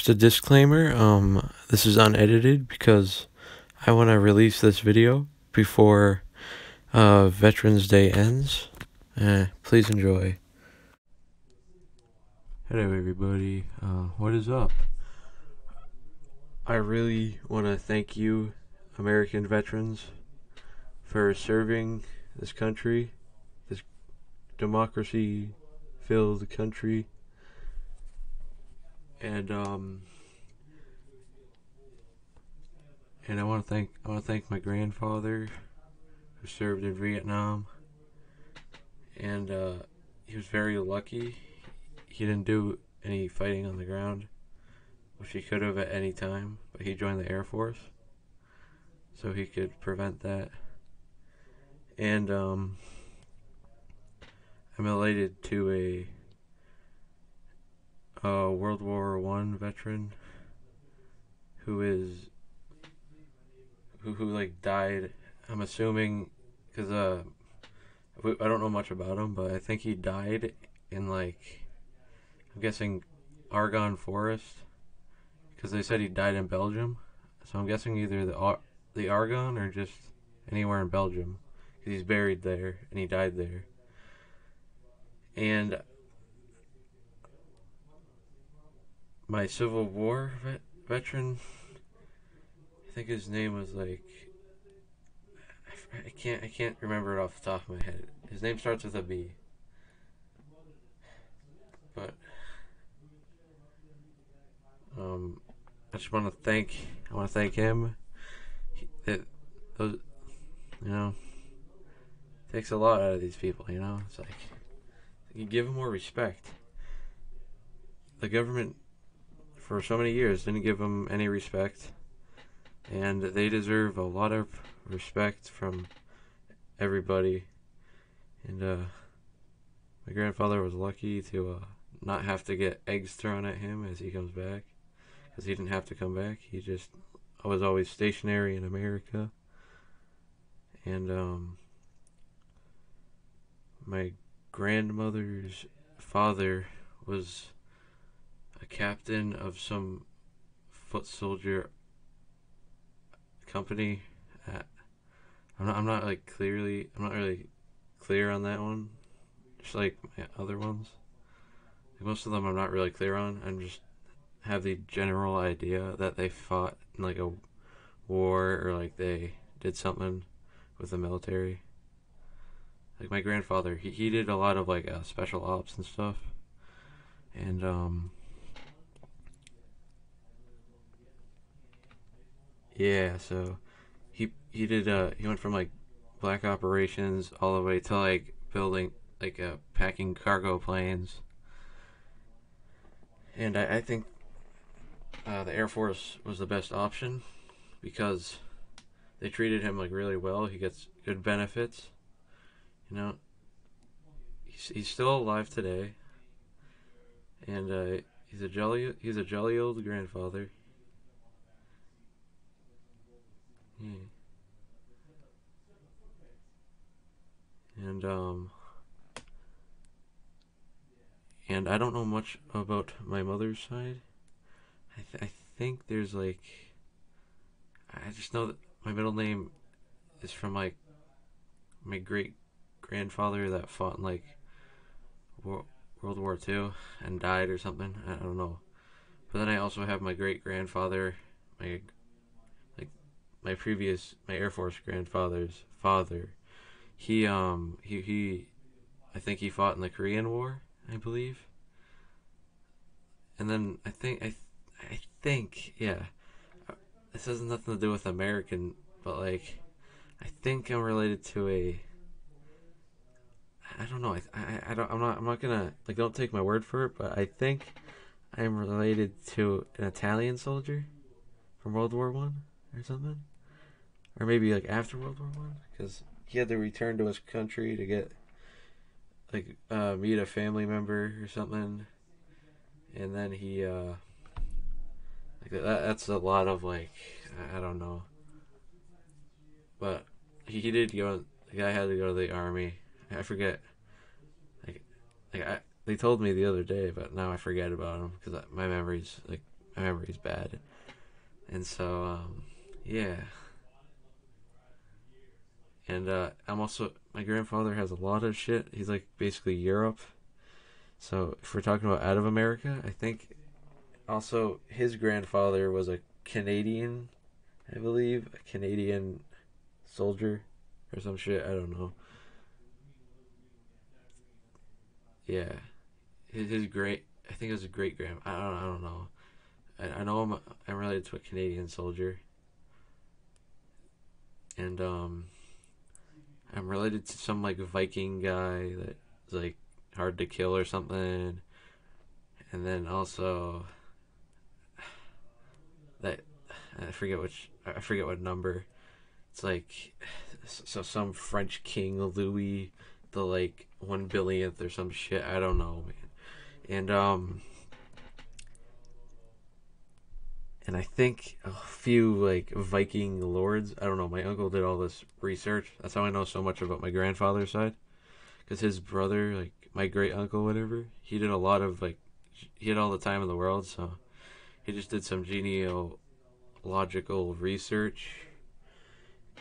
Just a disclaimer, this is unedited because I want to release this video before Veterans Day ends. Please enjoy. Hello everybody, what is up? I really want to thank you, American veterans, for serving this country, this democracy-filled country, and I want to thank my grandfather who served in Vietnam, and he was very lucky. He didn't do any fighting on the ground, which he could have at any time, but he joined the Air Force, so he could prevent that. And I'm related to a World War I veteran who like died. I'm assuming because I don't know much about him, but I think he died in I'm guessing Argonne Forest, because they said he died in Belgium. So I'm guessing either the Argonne or just anywhere in Belgium, because he's buried there and he died there. And my Civil War veteran, I think his name was I can't remember it off the top of my head. His name starts with a B. But I just want to thank him. Those, takes a lot out of these people. It's like you give them more respect. The government for so many years didn't give them any respect, and they deserve a lot of respect from everybody. And my grandfather was lucky to not have to get eggs thrown at him as he comes back, because he didn't have to come back. He just was always stationary in America. And my grandmother's father was a captain of some foot soldier company. I'm not really clear on that one, just like my other ones. Most of them I'm not really clear on. I'm just have the general idea that they fought in a war, or they did something with the military. Like my grandfather, he did a lot of special ops and stuff. And yeah, so he did he went from black operations all the way to building packing cargo planes. And I think the Air Force was the best option, because they treated him really well. He gets good benefits. He's still alive today, and he's a jolly old grandfather. Yeah. And I don't know much about my mother's side. I think there's I just know that my middle name is from my great grandfather that fought in World War II and died or something. I don't know. But then I also have my great grandfather, my Air Force grandfather's father. He I think he fought in the Korean War, I believe. And then I think yeah, this has nothing to do with American, but I think I'm related to I don't know. I'm not gonna don't take my word for it, but I think I'm related to an Italian soldier from World War One or something, or maybe after World War One, because he had to return to his country to get meet a family member or something, and then he that's a lot of I don't know, but he did go. The guy had to go to the army. I forget. They told me the other day, but now I forget about him because my memory's my memory's bad. And so, yeah. And I'm also, my grandfather has a lot of shit. He's like basically Europe. So if we're talking about out of America, I think also his grandfather was a Canadian, I believe, a Canadian soldier or some shit. I don't know. Yeah, his great. I think it was a great grand. I don't know. I know I'm related to a Canadian soldier, and I'm related to some like Viking guy that's like hard to kill or something, and then also that I forget what number. It's like so some French king Louis the like 1 billionth or some shit. I don't know, man. And and I think a few like Viking lords. I don't know. My uncle did all this research. That's how I know so much about my grandfather's side. Because his brother, like my great uncle, whatever, he did a lot of like he had all the time in the world. So he just did some genealogical research.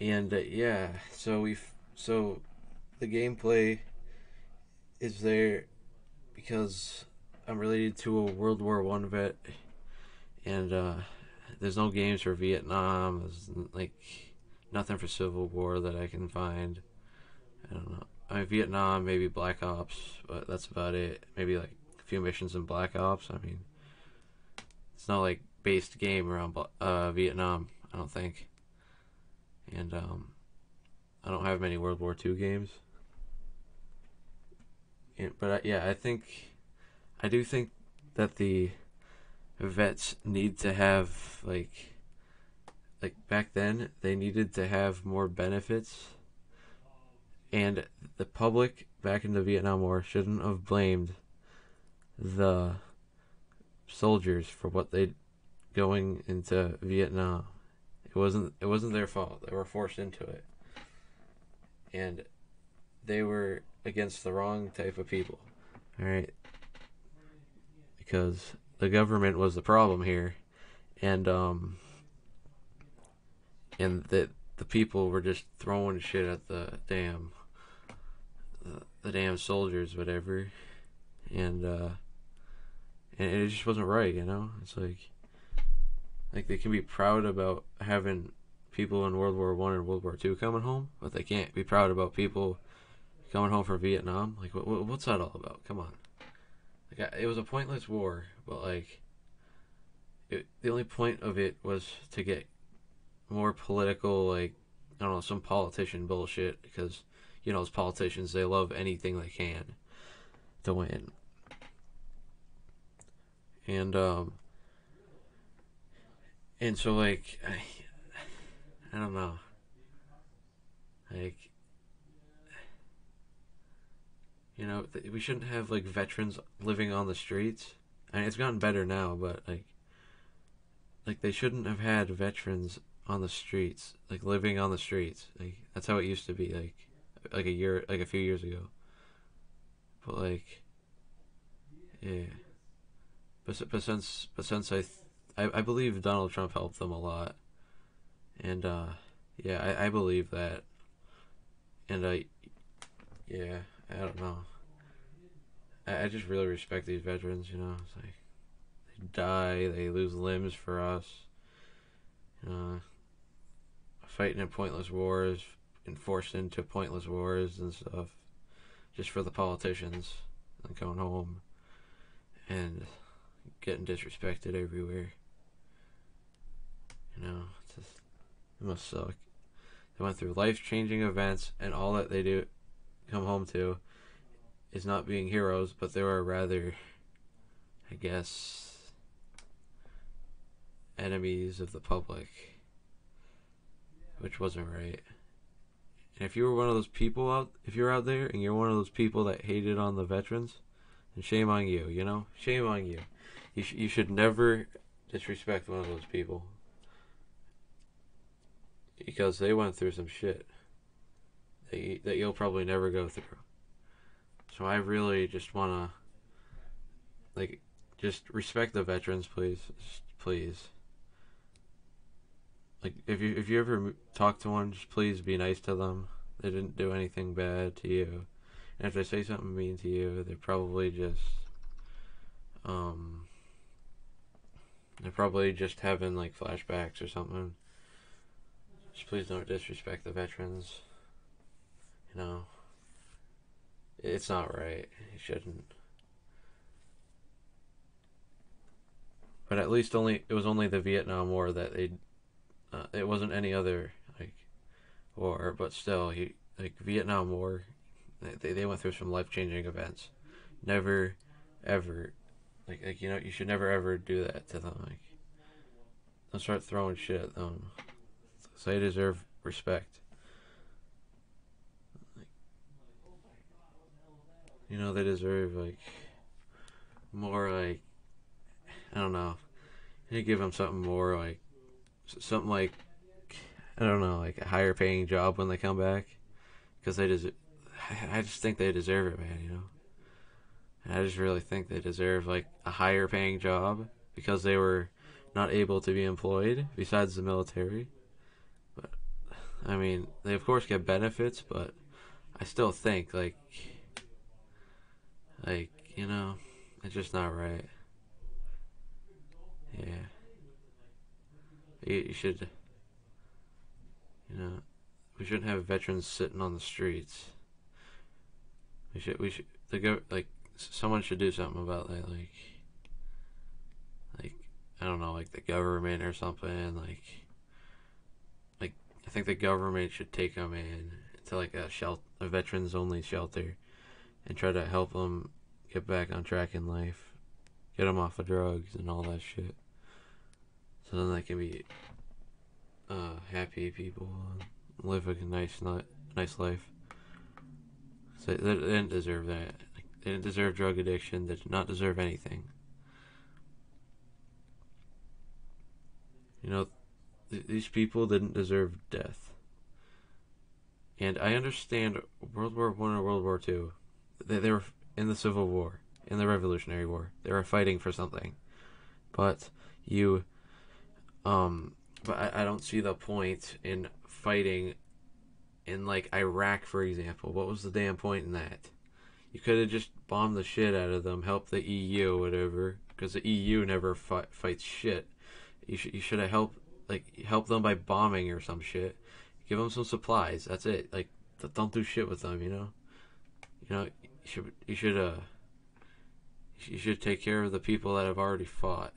And yeah, so the gameplay is there because I'm related to a World War I vet, and there's no games for Vietnam. There's like nothing for Civil War that I can find. I don't know. I mean, Vietnam, maybe Black Ops, but that's about it. Maybe like a few missions in Black Ops. I mean, it's not like based game around Vietnam. I don't think, and I don't have many World War II games. But yeah, I do think that the vets need to have like back then they needed to have more benefits, and the public back in the Vietnam War shouldn't have blamed the soldiers for what they going into Vietnam. It wasn't their fault. They were forced into it, and they were against the wrong type of people. All right, because the government was the problem here, and that the people were just throwing shit at the damn soldiers, whatever, and and it just wasn't right, you know. It's like they can be proud about having people in World War I and World War II coming home, but they can't be proud about people coming home from Vietnam. Like, what's that all about? Come on. Like, it was a pointless war, but like, the only point of it was to get more political, like, I don't know, some politician bullshit, because you know, as politicians, they love anything they can to win. And and so like I don't know, like, you know, we shouldn't have like veterans living on the streets. I mean, it's gotten better now, but like they shouldn't have had veterans on the streets, like living on the streets. Like that's how it used to be, like a few years ago. But like, yeah. But since I believe Donald Trump helped them a lot, and yeah, I believe that, and yeah, I don't know. I just really respect these veterans. You know, it's like they die, they lose limbs for us, uh, fighting in pointless wars, and forced into pointless wars and stuff, just for the politicians, and going home and getting disrespected everywhere. You know, it must suck. They went through life changing events, and all that they do come home to is not being heroes, but they were rather, I guess, enemies of the public, which wasn't right. And if you were one of those people if you're out there and you're one of those people that hated on the veterans, then shame on you. You know, shame on you. You should never disrespect one of those people, because they went through some shit that you'll probably never go through. So I really just wanna, like, just respect the veterans, please. Just please. Like, if you ever talk to one, just please be nice to them. They didn't do anything bad to you. And if they say something mean to you, they're probably just having like flashbacks or something. Just please don't disrespect the veterans. You know, it's not right. You shouldn't. But at least it was only the Vietnam War that it wasn't any other like war, but still, Vietnam War, they went through some life changing events. Never, ever, you should never ever do that to them. Like, don't start throwing shit at them. So they deserve respect. They deserve more I don't know. You give them something more something I don't know, like a higher paying job when they come back, because I just think they deserve it, man. And I just really think they deserve like a higher paying job because they were not able to be employed besides the military. But I mean, they of course get benefits, but I still think it's just not right. Yeah, you should. We shouldn't have veterans sitting on the streets. Someone should do something about that. Like I don't know, like the government or something. Like I think the government should take them in to like a veterans only shelter, and try to help them get back on track in life, get them off of drugs and all that shit, so then they can be happy people and live a nice life. So they didn't deserve that. They didn't deserve drug addiction. They did not deserve anything. These people didn't deserve death. And I understand World War I or World War II. They were in the Civil War, in the Revolutionary War. They were fighting for something. But I don't see the point in fighting in like Iraq, for example. What was the damn point in that? You could have just bombed the shit out of them, helped the EU, whatever, because the EU never fights shit. You should have helped them by bombing or some shit. Give them some supplies. That's it. Like, don't do shit with them. You should take care of the people that have already fought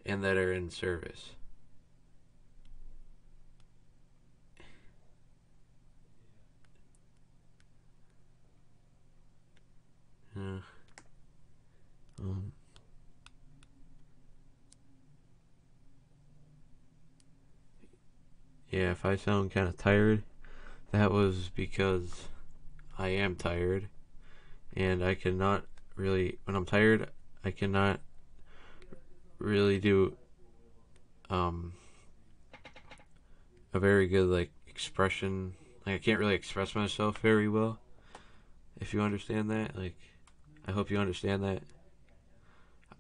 and that are in service. Yeah, if I sound kind of tired, that was because I am tired, and I cannot really, when I'm tired, I cannot really do a very good expression. I can't really express myself very well, if you understand that. I hope you understand that.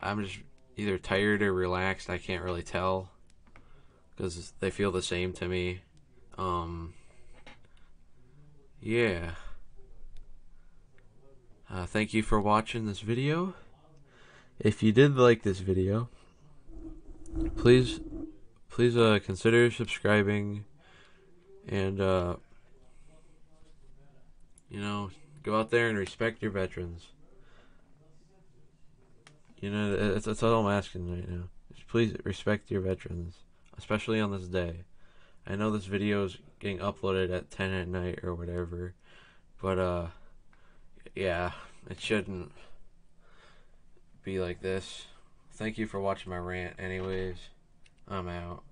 I'm just either tired or relaxed. I can't really tell because they feel the same to me. Yeah. Thank you for watching this video. If you did like this video, please consider subscribing, and go out there and respect your veterans. That's all I'm asking right now. Just please respect your veterans, especially on this day. I know this video is getting uploaded at 10 at night or whatever, but yeah, it shouldn't be like this. Thank you for watching my rant anyways. I'm out.